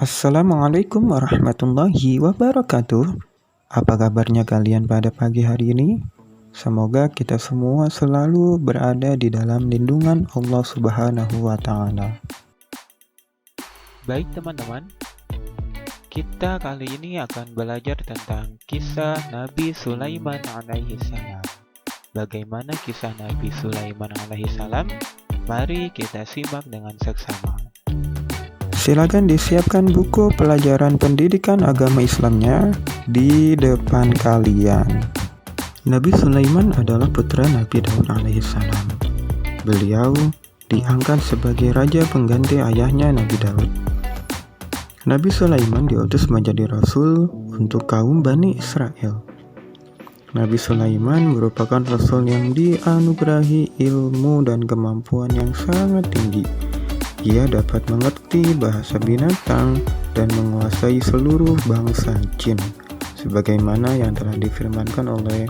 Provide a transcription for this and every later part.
Assalamualaikum warahmatullahi wabarakatuh. Apa kabarnya kalian pada pagi hari ini? Semoga kita semua selalu berada di dalam lindungan Allah Subhanahu wa Ta'ala. Baik teman-teman, kita kali ini akan belajar tentang kisah Nabi Sulaiman alaihi salam. Bagaimana kisah Nabi Sulaiman alaihi salam? Mari kita simak dengan seksama. Silakan disiapkan buku pelajaran pendidikan agama Islamnya di depan kalian. Nabi Sulaiman adalah putra Nabi Daud alaihi salam. Beliau diangkat sebagai raja pengganti ayahnya Nabi Daud. Nabi Sulaiman diutus menjadi rasul untuk kaum Bani Israel. Nabi Sulaiman merupakan rasul yang dianugerahi ilmu dan kemampuan yang sangat tinggi. Ia dapat mengerti bahasa binatang dan menguasai seluruh bangsa jin, sebagaimana yang telah difirmankan oleh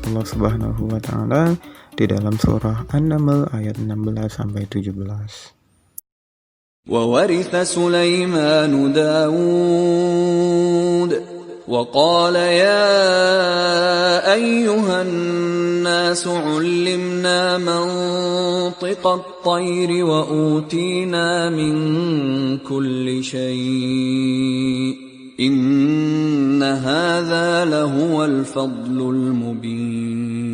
Allah Subhanahu wa Ta'ala di dalam surah An-Naml ayat 16-17. وورث سليمان داود وقال يا أيها الناس علمنا منطق الطير وأوتينا من كل شيء إن هذا لهو الفضل المبين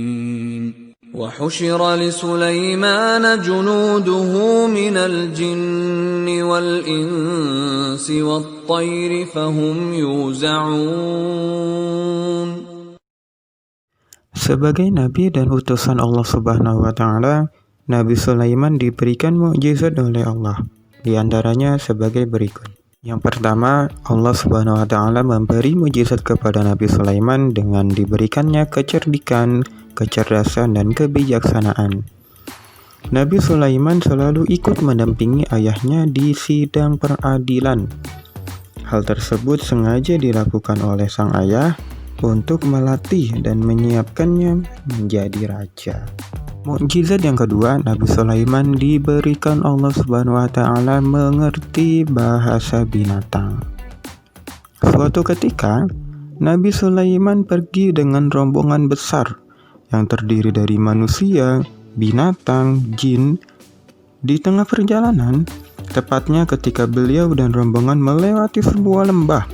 وحشر لسليمان جنوده من الجن والإنس والطير فهم يوزعون. Sebagai nabi dan utusan Allah Subhanahu wa Ta'ala, Nabi Sulaiman diberikan mukjizat oleh Allah. Di antaranya sebagai berikut. Yang pertama, Allah Subhanahu wa Ta'ala memberi mukjizat kepada Nabi Sulaiman dengan diberikannya kecerdikan, kecerdasan, dan kebijaksanaan. Nabi Sulaiman selalu ikut mendampingi ayahnya di sidang peradilan. Hal tersebut sengaja dilakukan oleh sang ayah untuk melatih dan menyiapkannya menjadi raja. Mukjizat yang kedua, Nabi Sulaiman diberikan Allah Subhanahu wa Ta'ala mengerti bahasa binatang. Suatu ketika, Nabi Sulaiman pergi dengan rombongan besar yang terdiri dari manusia, binatang, jin. Di tengah perjalanan, tepatnya ketika beliau dan rombongan melewati sebuah lembah,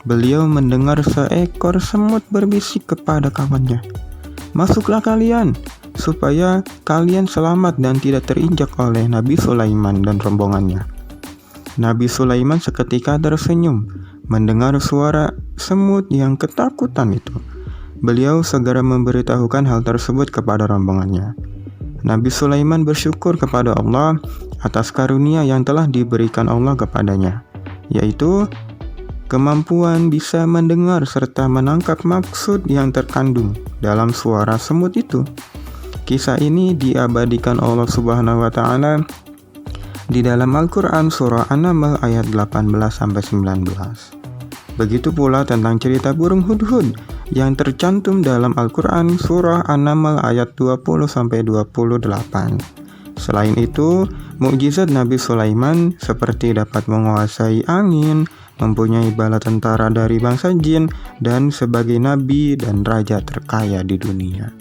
beliau mendengar seekor semut berbisik kepada kawannya, "Masuklah kalian, supaya kalian selamat dan tidak terinjak oleh Nabi Sulaiman dan rombongannya." Nabi Sulaiman seketika tersenyum mendengar suara semut yang ketakutan itu. Beliau segera memberitahukan hal tersebut kepada rombongannya. Nabi Sulaiman bersyukur kepada Allah atas karunia yang telah diberikan Allah kepadanya, yaitu kemampuan bisa mendengar serta menangkap maksud yang terkandung dalam suara semut itu. Kisah ini diabadikan Allah Subhanahu wa Ta'ala di dalam Al-Quran surah An-Naml ayat 18-19. Begitu pula tentang cerita burung hudhud yang tercantum dalam Al-Quran surah An-Naml ayat 20-28. Selain itu, mukjizat Nabi Sulaiman seperti dapat menguasai angin, mempunyai bala tentara dari bangsa jin, dan sebagai nabi dan raja terkaya di dunia.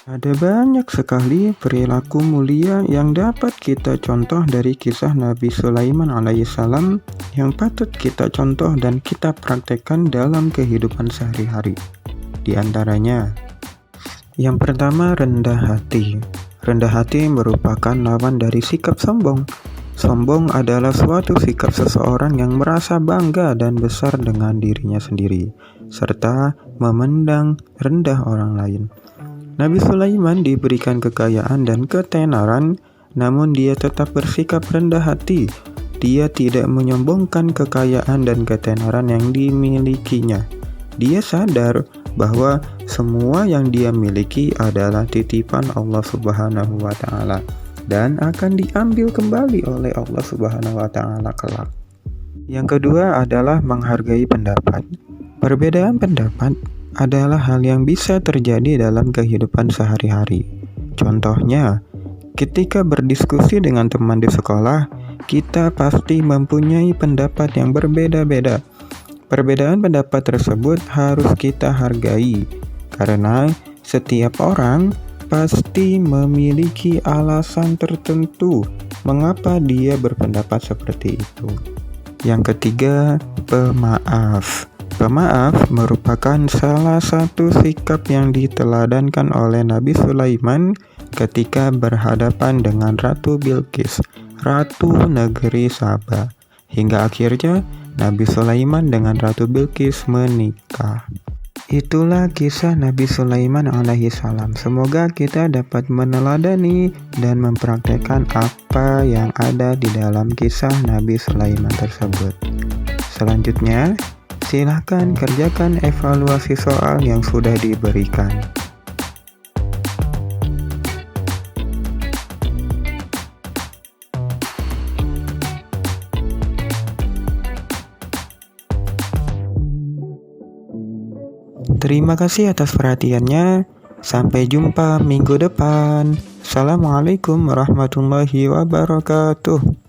Ada banyak sekali perilaku mulia yang dapat kita contoh dari kisah Nabi Sulaiman alaihissalam yang patut kita contoh dan kita praktekkan dalam kehidupan sehari-hari. Di antaranya, yang pertama, rendah hati. Rendah hati merupakan lawan dari sikap sombong. Sombong adalah suatu sikap seseorang yang merasa bangga dan besar dengan dirinya sendiri, serta memandang rendah orang lain. Nabi Sulaiman diberikan kekayaan dan ketenaran, namun dia tetap bersikap rendah hati. Dia tidak menyombongkan kekayaan dan ketenaran yang dimilikinya. Dia sadar bahwa semua yang dia miliki adalah titipan Allah Subhanahu wa Ta'ala dan akan diambil kembali oleh Allah Subhanahu wa Ta'ala kelak. Yang kedua adalah menghargai pendapat. Perbedaan pendapat adalah hal yang bisa terjadi dalam kehidupan sehari-hari. Contohnya, ketika berdiskusi dengan teman di sekolah, kita pasti mempunyai pendapat yang berbeda-beda. Perbedaan pendapat tersebut harus kita hargai, karena setiap orang pasti memiliki alasan tertentu mengapa dia berpendapat seperti itu. Yang ketiga, pemaaf. Pemaaf merupakan salah satu sikap yang diteladankan oleh Nabi Sulaiman ketika berhadapan dengan Ratu Bilqis, Ratu Negeri Saba. Hingga akhirnya Nabi Sulaiman dengan Ratu Bilqis menikah. Itulah kisah Nabi Sulaiman alaihissalam. Semoga kita dapat meneladani dan mempraktekkan apa yang ada di dalam kisah Nabi Sulaiman tersebut. Selanjutnya, silahkan kerjakan evaluasi soal yang sudah diberikan. Terima kasih atas perhatiannya. Sampai jumpa minggu depan. Assalamualaikum warahmatullahi wabarakatuh.